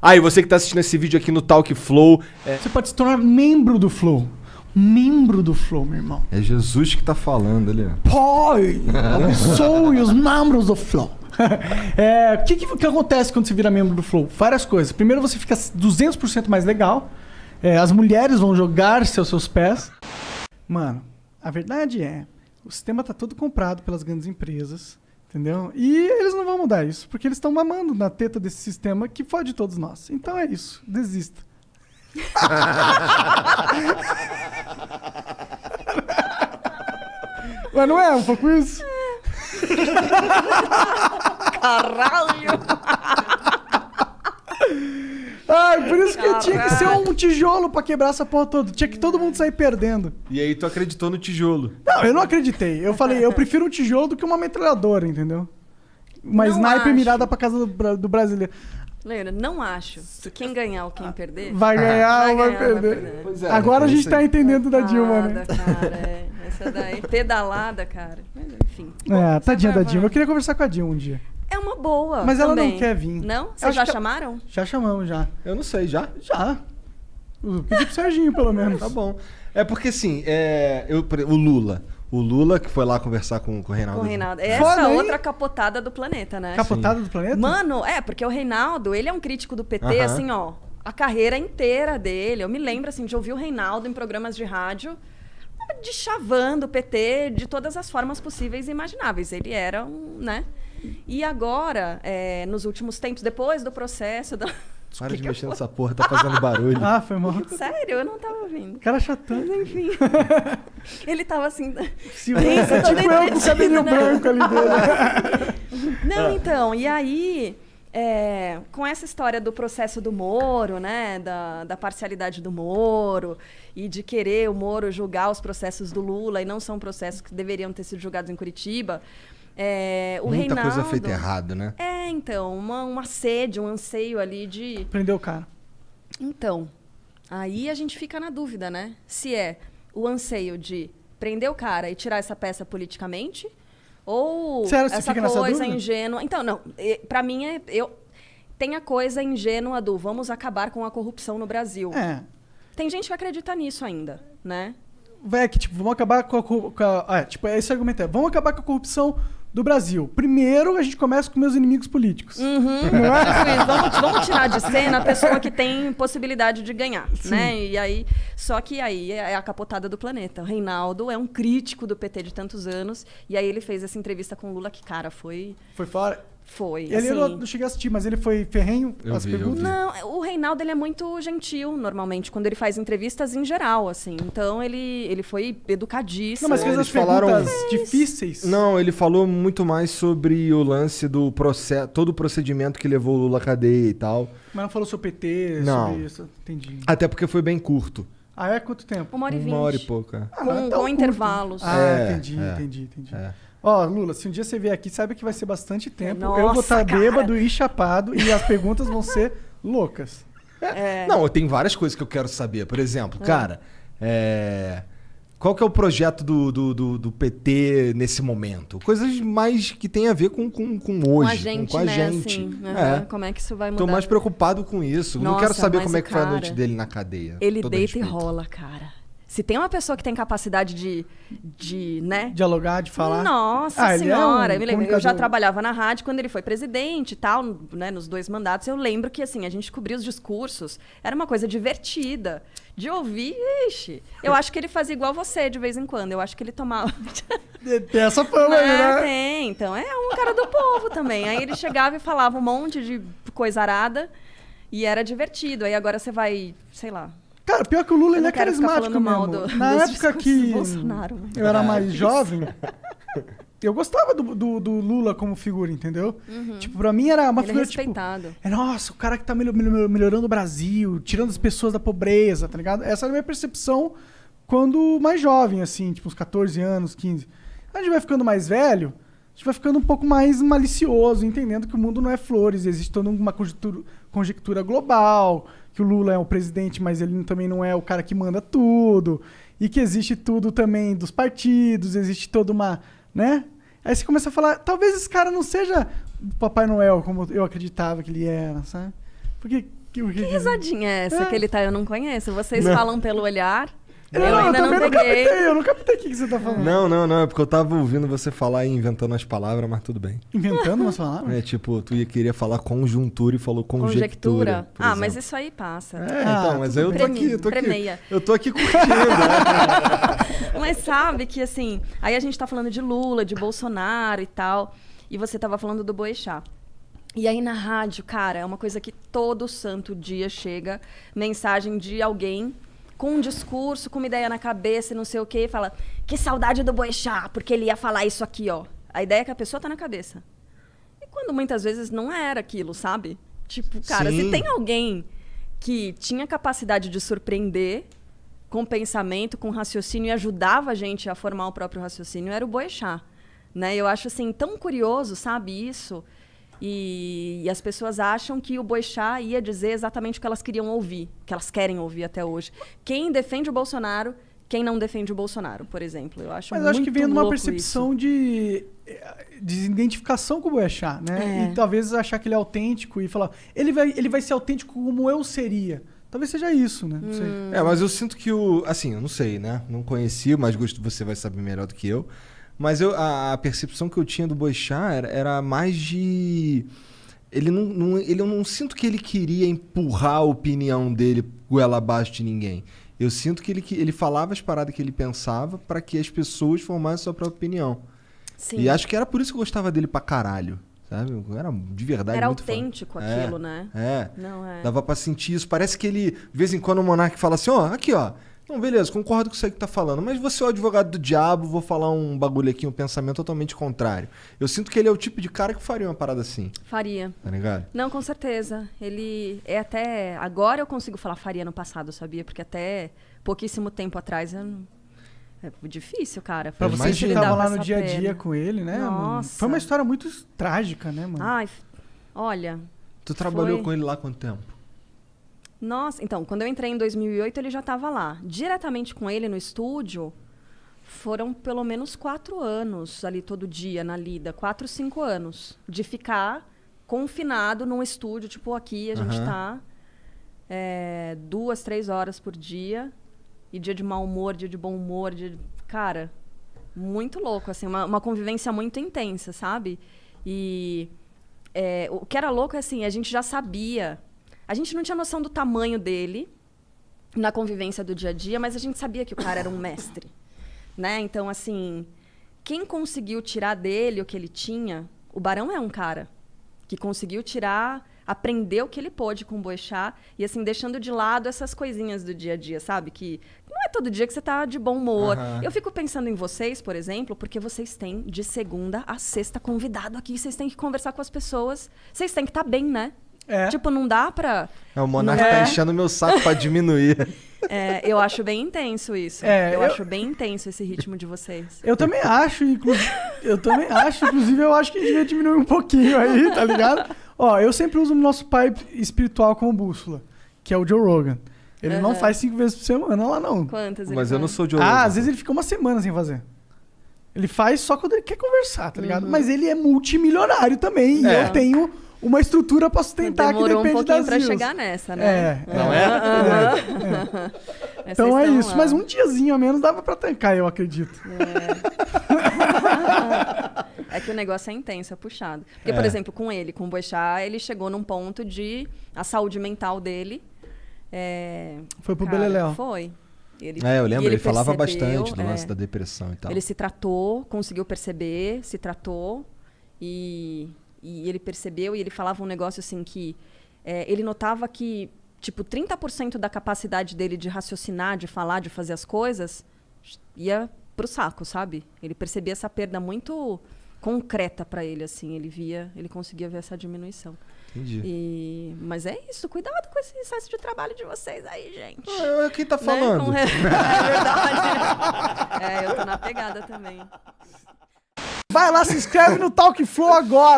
E você que tá assistindo esse vídeo aqui no Talk Flow... Você pode se tornar membro do Flow. Membro do Flow, meu irmão. É Jesus que tá falando ali. Pai, abençoe os membros do Flow. O que acontece quando você vira membro do Flow? Várias coisas. Primeiro, você fica 200% mais legal. As mulheres vão jogar-se aos seus pés. Mano, a verdade é, o sistema tá todo comprado pelas grandes empresas, entendeu? E eles não vão mudar isso, porque eles estão mamando na teta desse sistema que fode todos nós. Então é isso, desista. Mas não é um pouco isso? Caralho! Por isso que tinha que ser um tijolo pra quebrar essa porra toda. Tinha que todo mundo sair perdendo. E aí tu acreditou no tijolo. Não, eu não acreditei. Eu falei, eu prefiro um tijolo do que uma metralhadora, entendeu? Uma Não sniper acho. mirada pra casa do brasileiro. Leandro, não acho. Quem ganhar ou quem perder... Vai ganhar ou vai perder. Pois é, Agora a gente tá entendendo da Dilma, né? Cara, essa daí, pedalada, cara. Mas, enfim. Tadinha da vai. Dilma. Eu queria conversar com a Dilma um dia. É uma boa. Mas ela também. não quer vir. Não? Eu Vocês acho já que- chamaram? Já chamamos, já. Eu não sei, já? Já. Pedi pro Serginho, pelo menos. Tá bom. É porque assim, o Lula. O Lula que foi lá conversar com o Reinaldo. Com o Reinaldo. É Foda, essa hein? outra capotada do planeta, né? Capotada do planeta? Mano, porque o Reinaldo, ele é um crítico do PT, Aham. assim, ó, a carreira inteira dele. Eu me lembro, assim, de ouvir o Reinaldo em programas de rádio, chavando o PT de todas as formas possíveis e imagináveis. Ele era né? E agora, nos últimos tempos, depois do processo... Para de mexer nessa porra, tá fazendo barulho. Foi mal. Sério, eu não tava ouvindo. Cara chatão. Mas enfim. Ele tava assim... Silêncio, todo tipo eu com o cabelinho entretido, né? branco ali dele. Não, então, e aí, com essa história do processo do Moro, né, da parcialidade do Moro, e de querer o Moro julgar os processos do Lula, e não são processos que deveriam ter sido julgados em Curitiba, o Muita Reinaldo... coisa feita errado, né? Então, uma sede, um anseio ali de... Prendeu o cara. Então, aí a gente fica na dúvida, né? Se é o anseio de prender o cara e tirar essa peça politicamente, ou Sério, você essa fica nessa coisa dúvida? ingênua... Então, não, pra mim tem a coisa ingênua do vamos acabar com a corrupção no Brasil. Tem gente que acredita nisso ainda, né? Vamos acabar com esse argumento vamos acabar com a corrupção do Brasil. Primeiro, a gente começa com meus inimigos políticos. Vamos tirar de cena a pessoa que tem possibilidade de ganhar, né? E aí, só que aí é a capotada do planeta. O Reinaldo é um crítico do PT de tantos anos, e aí ele fez essa entrevista com o Lula que, cara, foi fora. Foi, Ele assim... eu não cheguei a assistir, mas ele foi ferrenho as perguntas? Não, o Reinaldo, ele é muito gentil, normalmente, quando ele faz entrevistas em geral, assim. Então, ele foi educadíssimo. Não, mas fez Eles as perguntas falaram- difíceis. Não, ele falou muito mais sobre o lance do processo, todo o procedimento que levou o Lula à cadeia e tal. Mas não falou sobre o PT, Não. sobre isso. Entendi. Até porque foi bem curto. Quanto tempo? 1h20. 1 hora e pouca. Mas é Com tão curto. intervalos. Entendi. É. Ó, Lula, se um dia você vier aqui, saiba que vai ser bastante tempo. Eu vou Nossa, estar cara. bêbado e chapado e as perguntas vão ser loucas. Não, tem várias coisas que eu quero saber. Por exemplo, cara, qual que é o projeto do PT nesse momento? Coisas mais que tem a ver com hoje, Com a gente, com a né? gente. Assim, como é que isso vai mudar? Tô mais preocupado com isso. Não Nossa, quero saber mas como é o que foi a cara, noite dele na cadeia. Ele Todo deita e respeito. rola, cara. Se tem uma pessoa que tem capacidade de né? Dialogar, de falar. Nossa ele é senhora, um eu me lembro. Eu já comunicador. trabalhava na rádio quando ele foi presidente e tal, né, nos 2 mandatos. Eu lembro que assim, a gente cobria os discursos, era uma coisa divertida. De ouvir, ixi. Eu acho que ele fazia igual você de vez em quando. Eu acho que ele tomava. Tem essa fama aí, né? Tem, então é um cara do povo também. Aí ele chegava e falava um monte de coisa arada e era divertido. Aí agora você vai, sei lá. Cara, pior que o Lula, Eu ele não é quero ficar carismático falando mal mesmo. Na dos época discursos que do Bolsonaro, né? eu era mais jovem, eu gostava do Lula como figura, entendeu? Tipo, pra mim era uma Ele é figura, respeitado. tipo... Nossa, o cara que tá melhorando o Brasil, tirando as pessoas da pobreza, tá ligado? Essa era a minha percepção quando mais jovem, assim, tipo, uns 14 anos, 15. A gente vai ficando mais velho, a gente vai ficando um pouco mais malicioso, entendendo que o mundo não é flores, existe toda uma conjectura global, que o Lula é o presidente, mas ele também não é o cara que manda tudo, e que existe tudo também dos partidos, existe toda uma, né? Aí você começa a falar, talvez esse cara não seja o Papai Noel, como eu acreditava que ele era, sabe? Porque... Que risadinha é essa que ele tá? Eu não conheço. Vocês falam pelo olhar... Eu ainda não peguei. Eu não captei o que você tá falando. Não. É porque eu tava ouvindo você falar e inventando as palavras, mas tudo bem. Inventando umas palavras? É tipo, queria falar conjuntura e falou conjectura. Mas isso aí passa. Então, mas aí eu tô aqui. Eu tô aqui curtindo. Mas sabe que assim, aí a gente tá falando de Lula, de Bolsonaro e tal, e você tava falando do Boechat. E aí na rádio, cara, é uma coisa que todo santo dia chega mensagem de alguém com um discurso, com uma ideia na cabeça e não sei o quê, e fala, que saudade do Boechat, porque ele ia falar isso aqui, ó. A ideia é que a pessoa tá na cabeça. E quando muitas vezes não era aquilo, sabe? Tipo, cara, se tem alguém que tinha capacidade de surpreender com pensamento, com raciocínio e ajudava a gente a formar o próprio raciocínio, era o Boechat, né? Eu acho, assim, tão curioso, sabe, isso... E as pessoas acham que o Boechat ia dizer exatamente o que elas queriam ouvir, que elas querem ouvir até hoje. Quem defende o Bolsonaro, quem não defende o Bolsonaro, por exemplo. Eu acho muito louco. Mas eu acho que vem numa percepção de identificação com o Boechat, né? E talvez achar que ele é autêntico e falar, ele vai ser autêntico como eu seria. Talvez seja isso, né? Não sei. Mas eu sinto que assim, eu não sei, né? Não conheci, mas você vai saber melhor do que eu. Mas a percepção que eu tinha do Boechat era mais de... eu não sinto que ele queria empurrar a opinião dele goela abaixo de ninguém. Eu sinto que ele falava as paradas que ele pensava para que as pessoas formassem a sua própria opinião. Sim. E acho que era por isso que eu gostava dele pra caralho. Sabe? Era de verdade muito autêntico aquilo, né? Não, dava pra sentir isso. Parece que ele, de vez em quando, o Monark fala assim, aqui, ó. Não, beleza, concordo com isso aí que tá falando, mas você é o advogado do diabo, vou falar um bagulho aqui, um pensamento totalmente contrário. Eu sinto que ele é o tipo de cara que faria uma parada assim. Faria. Tá ligado? Não, com certeza. Ele é até... Agora eu consigo falar faria no passado, sabia? Porque até pouquíssimo tempo atrás é difícil, cara. Pra você que tava lá no dia a dia com ele, né? Nossa. Mano? Foi uma história muito trágica, né, mano? Ai, olha... Tu trabalhou com ele lá há quanto tempo? Nossa, então, quando eu entrei em 2008, ele já estava lá. Diretamente com ele no estúdio, foram pelo menos 4 anos ali todo dia, na lida. 4, 5 anos. De ficar confinado num estúdio, tipo aqui, a gente tá 2, 3 horas por dia. E dia de mau humor, dia de bom humor, cara, muito louco, assim, uma convivência muito intensa, sabe? E o que era louco é assim, a gente já sabia... A gente não tinha noção do tamanho dele na convivência do dia a dia, mas a gente sabia que o cara era um mestre, né? Então, assim, quem conseguiu tirar dele o que ele tinha... O Barão é um cara que conseguiu aprender o que ele pôde com o Boechat e, assim, deixando de lado essas coisinhas do dia a dia, sabe? Que não é todo dia que você tá de bom humor. Eu fico pensando em vocês, por exemplo, porque vocês têm de segunda a sexta convidado aqui, vocês têm que conversar com as pessoas, vocês têm que estar bem, né? Tipo, não dá pra... O Monark tá enchendo meu saco pra diminuir. Eu acho bem intenso isso. Eu acho bem intenso esse ritmo de vocês. Eu também acho, inclusive eu acho que a gente devia diminuir um pouquinho aí, tá ligado? Ó, eu sempre uso o nosso pai espiritual como bússola, que é o Joe Rogan. Ele não faz 5 vezes por semana lá, não. Quantas ele Mas faz? eu não sou o Joe Rogan. Às vezes ele fica uma semana sem fazer. Ele faz só quando ele quer conversar, tá ligado? Mas ele é multimilionário também, e eu tenho... uma estrutura pra sustentar que depende das views. Demorou um pouquinho pra chegar nessa, né? Não é? Então é isso. Lá. Mas um diazinho a menos dava pra tancar, eu acredito. É que o negócio é intenso, é puxado. Porque, por exemplo, com o Boechat, ele chegou num ponto de... A saúde mental dele... Foi pro Beleléu. Foi. Eu lembro, ele falava bastante do lance da depressão e tal. Ele se tratou, conseguiu perceber, se tratou e ele percebeu e ele falava um negócio assim que ele notava que, tipo, 30% da capacidade dele de raciocinar, de falar, de fazer as coisas ia pro saco, sabe? Ele percebia essa perda muito concreta para ele, assim. Ele conseguia ver essa diminuição. Entendi. Mas é isso, cuidado com esse excesso de trabalho de vocês aí, gente. Quem tá falando? Né? É verdade. Eu tô na pegada também. Vai lá, se inscreve no Talk Flow agora!